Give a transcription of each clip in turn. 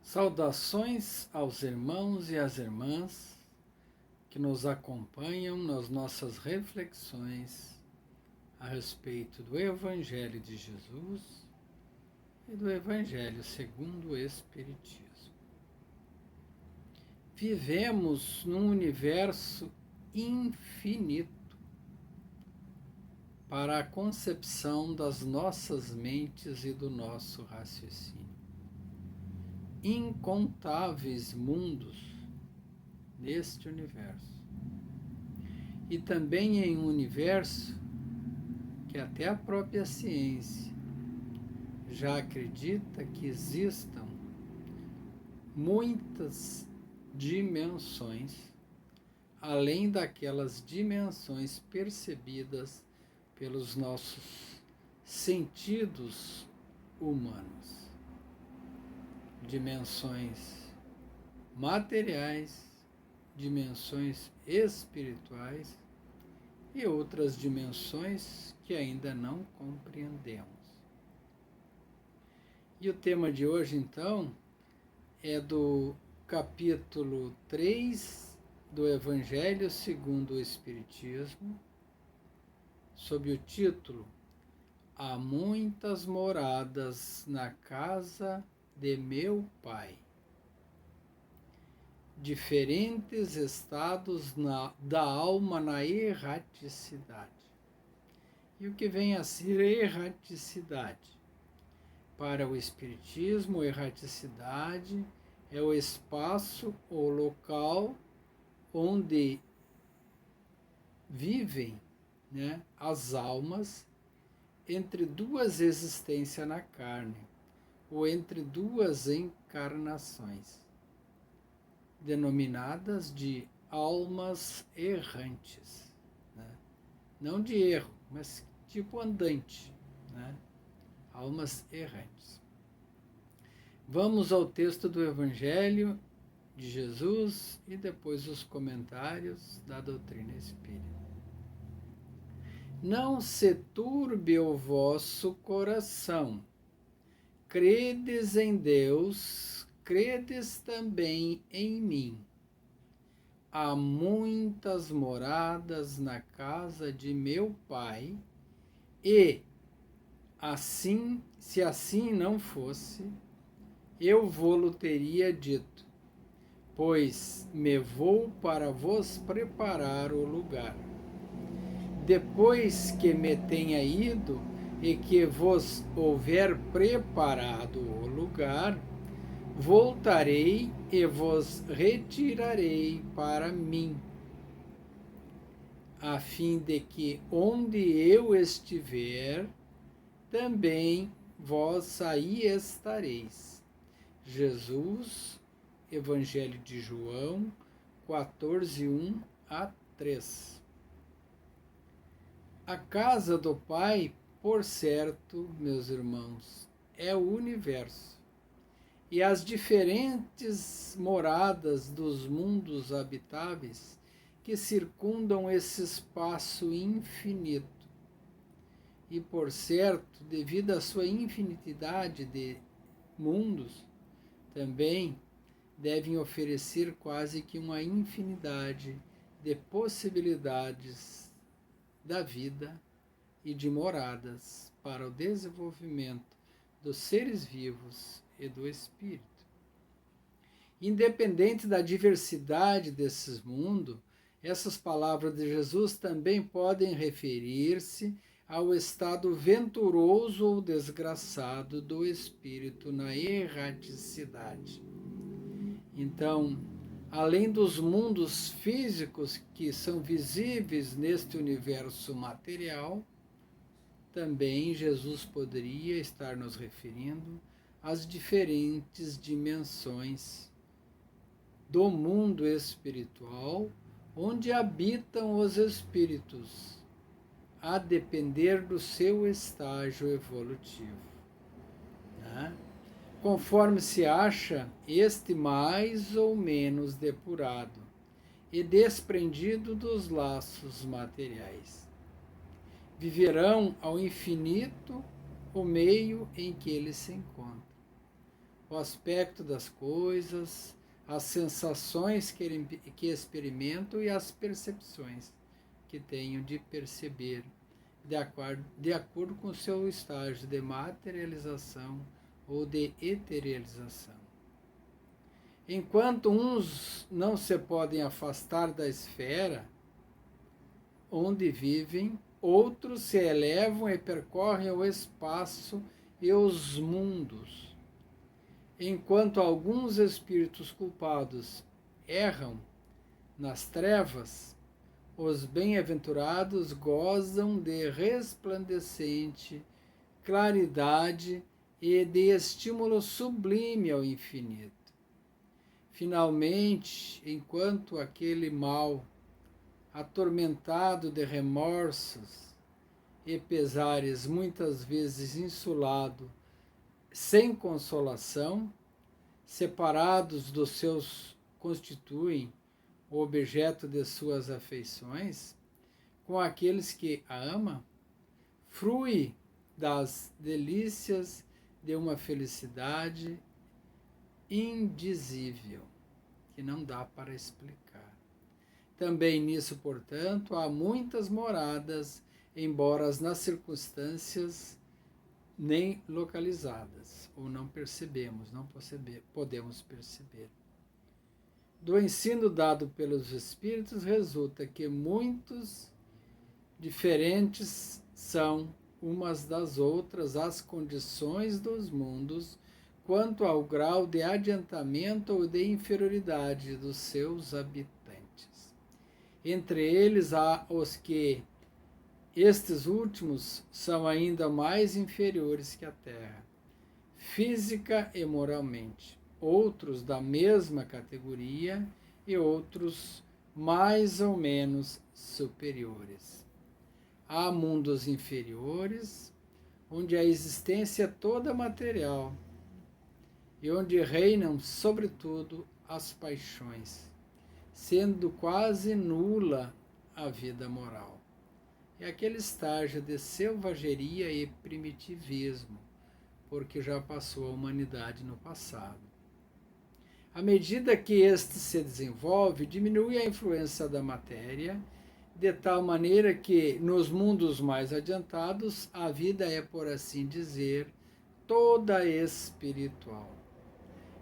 Saudações aos irmãos e às irmãs que nos acompanham nas nossas reflexões a respeito do Evangelho de Jesus e do Evangelho segundo o Espiritismo. Vivemos num universo infinito para a concepção das nossas mentes e do nosso raciocínio. Incontáveis mundos neste universo. E também em um universo que até a própria ciência já acredita que existam muitas dimensões, além daquelas dimensões percebidas pelos nossos sentidos humanos. Dimensões materiais, dimensões espirituais e outras dimensões que ainda não compreendemos. E o tema de hoje, então, é do capítulo 3 do Evangelho segundo o Espiritismo, sob o título Há muitas moradas na casa de meu Pai. Diferentes estados da alma na erraticidade. E o que vem a ser erraticidade? Para o Espiritismo, erraticidade é o espaço ou local onde vivem, as almas entre duas existências na carne, ou entre duas encarnações, denominadas de almas errantes. Não de erro, mas tipo andante. Almas errantes. Vamos ao texto do Evangelho de Jesus e depois os comentários da doutrina espírita. Não se turbe o vosso coração. Credes em Deus, credes também em mim. Há muitas moradas na casa de meu Pai, e, assim, se assim não fosse, eu vô-lo teria dito, pois me vou para vos preparar o lugar. Depois que me tenha ido e que vos houver preparado o lugar, voltarei e vos retirarei para mim, a fim de que onde eu estiver, também vós aí estareis. Jesus, Evangelho de João, 14:1-3. A casa do Pai, por certo, meus irmãos, é o universo. E as diferentes moradas dos mundos habitáveis que circundam esse espaço infinito. E, por certo, devido à sua infinidade de mundos, também devem oferecer quase que uma infinidade de possibilidades da vida e de moradas para o desenvolvimento dos seres vivos e do espírito. Independente da diversidade desses mundos, essas palavras de Jesus também podem referir-se ao estado venturoso ou desgraçado do espírito na erraticidade. Então, além dos mundos físicos que são visíveis neste universo material, também Jesus poderia estar nos referindo às diferentes dimensões do mundo espiritual, onde habitam os espíritos, a depender do seu estágio evolutivo. Conforme se acha este mais ou menos depurado e desprendido dos laços materiais. Viverão ao infinito o meio em que eles se encontram. o aspecto das coisas, as sensações que experimento e as percepções que tenho de perceber, de acordo com o seu estágio de materialização ou de eterialização. Enquanto uns não se podem afastar da esfera onde vivem, outros se elevam e percorrem o espaço e os mundos. Enquanto alguns espíritos culpados erram nas trevas, os bem-aventurados gozam de resplandecente claridade e de estímulo sublime ao infinito. Finalmente, enquanto aquele mal, atormentado de remorsos e pesares, muitas vezes insulado, sem consolação, separados dos seus constituem o objeto de suas afeições, com aqueles que a amam, frui das delícias de uma felicidade indizível, que não dá para explicar. Também nisso, portanto, há muitas moradas, embora nas circunstâncias nem localizadas, ou não percebemos, não podemos perceber. Do ensino dado pelos Espíritos resulta que muitos diferentes são umas das outras as condições dos mundos quanto ao grau de adiantamento ou de inferioridade dos seus habitantes. Entre eles há os que estes últimos são ainda mais inferiores que a Terra, física e moralmente, outros da mesma categoria e outros mais ou menos superiores. Há mundos inferiores, onde a existência é toda material e onde reinam, sobretudo, as paixões, sendo quase nula a vida moral. É aquele estágio de selvageria e primitivismo, porque já passou a humanidade no passado. À medida que este se desenvolve, diminui a influência da matéria, de tal maneira que, nos mundos mais adiantados, a vida é, por assim dizer, toda espiritual.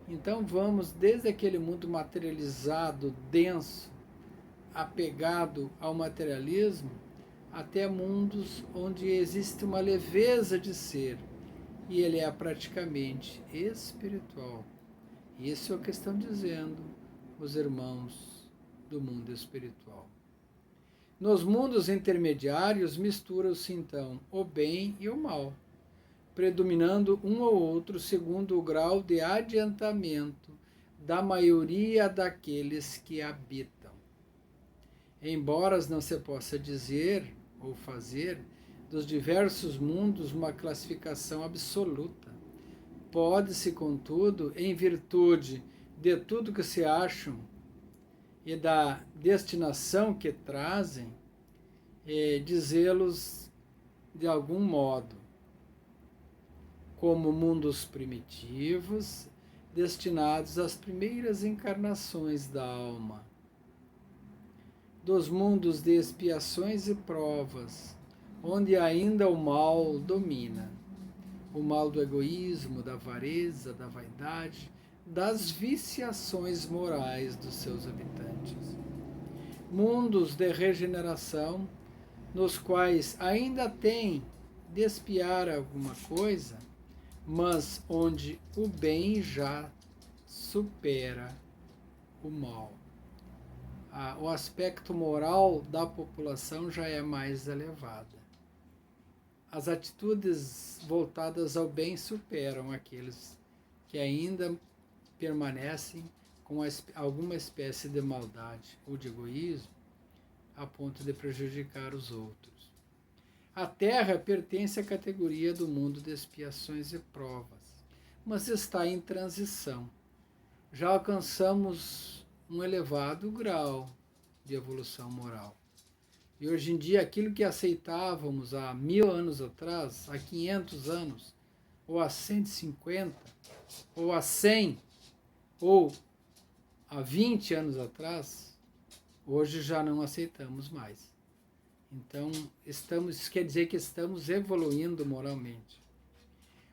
Então vamos desde aquele mundo materializado, denso, apegado ao materialismo, até mundos onde existe uma leveza de ser, e ele é praticamente espiritual. Isso é o que estão dizendo os irmãos do mundo espiritual. Nos mundos intermediários misturam-se então o bem e o mal, predominando um ou outro segundo o grau de adiantamento da maioria daqueles que habitam. Embora não se possa dizer ou fazer dos diversos mundos uma classificação absoluta, pode-se, contudo, em virtude de tudo que se acham e da destinação que trazem, dizê-los de algum modo como mundos primitivos, destinados às primeiras encarnações da alma, dos mundos de expiações e provas, onde ainda o mal domina, o mal do egoísmo, da avareza, da vaidade, das viciações morais dos seus habitantes. Mundos de regeneração, nos quais ainda tem de expiar alguma coisa, mas onde o bem já supera o mal. O aspecto moral da população já é mais elevada. As atitudes voltadas ao bem superam aqueles que ainda permanecem com alguma espécie de maldade ou de egoísmo, a ponto de prejudicar os outros. A Terra pertence à categoria do mundo de expiações e provas, mas está em transição. Já alcançamos um elevado grau de evolução moral. E hoje em dia, aquilo que aceitávamos há 1000 anos atrás, há 500 anos, ou há 150, ou há 100, ou há 20 anos atrás, hoje já não aceitamos mais. Então, isso quer dizer que estamos evoluindo moralmente.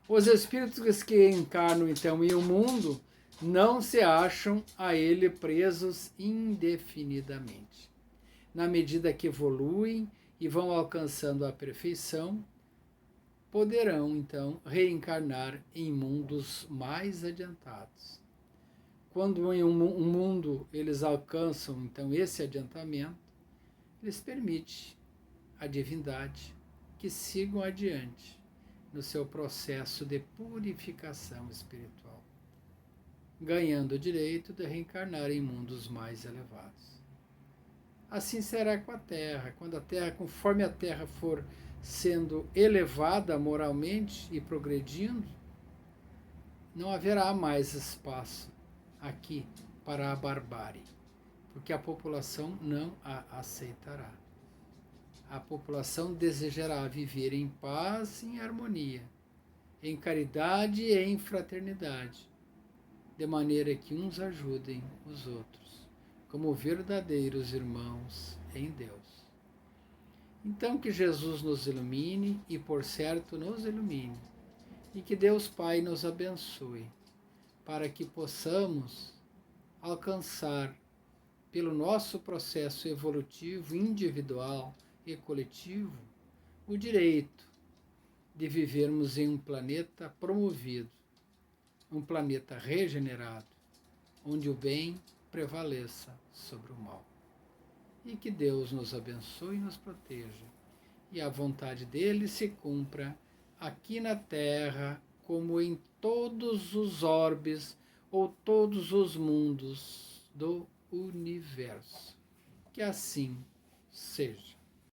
Os espíritos que encarnam, então, em um mundo não se acham a ele presos indefinidamente. Na medida que evoluem e vão alcançando a perfeição, poderão, então, reencarnar em mundos mais adiantados. Quando em um mundo eles alcançam, então, esse adiantamento, lhes permite a divindade que sigam adiante no seu processo de purificação espiritual, ganhando o direito de reencarnar em mundos mais elevados. Assim será com a Terra. Quando a Terra, conforme a Terra for sendo elevada moralmente e progredindo, não haverá mais espaço aqui para a barbárie, porque a população não a aceitará. A população desejará viver em paz e em harmonia, em caridade e em fraternidade, de maneira que uns ajudem os outros, como verdadeiros irmãos em Deus. Então que Jesus nos ilumine e, por certo, nos ilumine, e que Deus Pai nos abençoe, para que possamos alcançar, pelo nosso processo evolutivo individual e coletivo, o direito de vivermos em um planeta promovido, um planeta regenerado, onde o bem prevaleça sobre o mal. E que Deus nos abençoe e nos proteja, e a vontade dele se cumpra aqui na Terra, como em todos os orbes ou todos os mundos do universo. Que assim seja.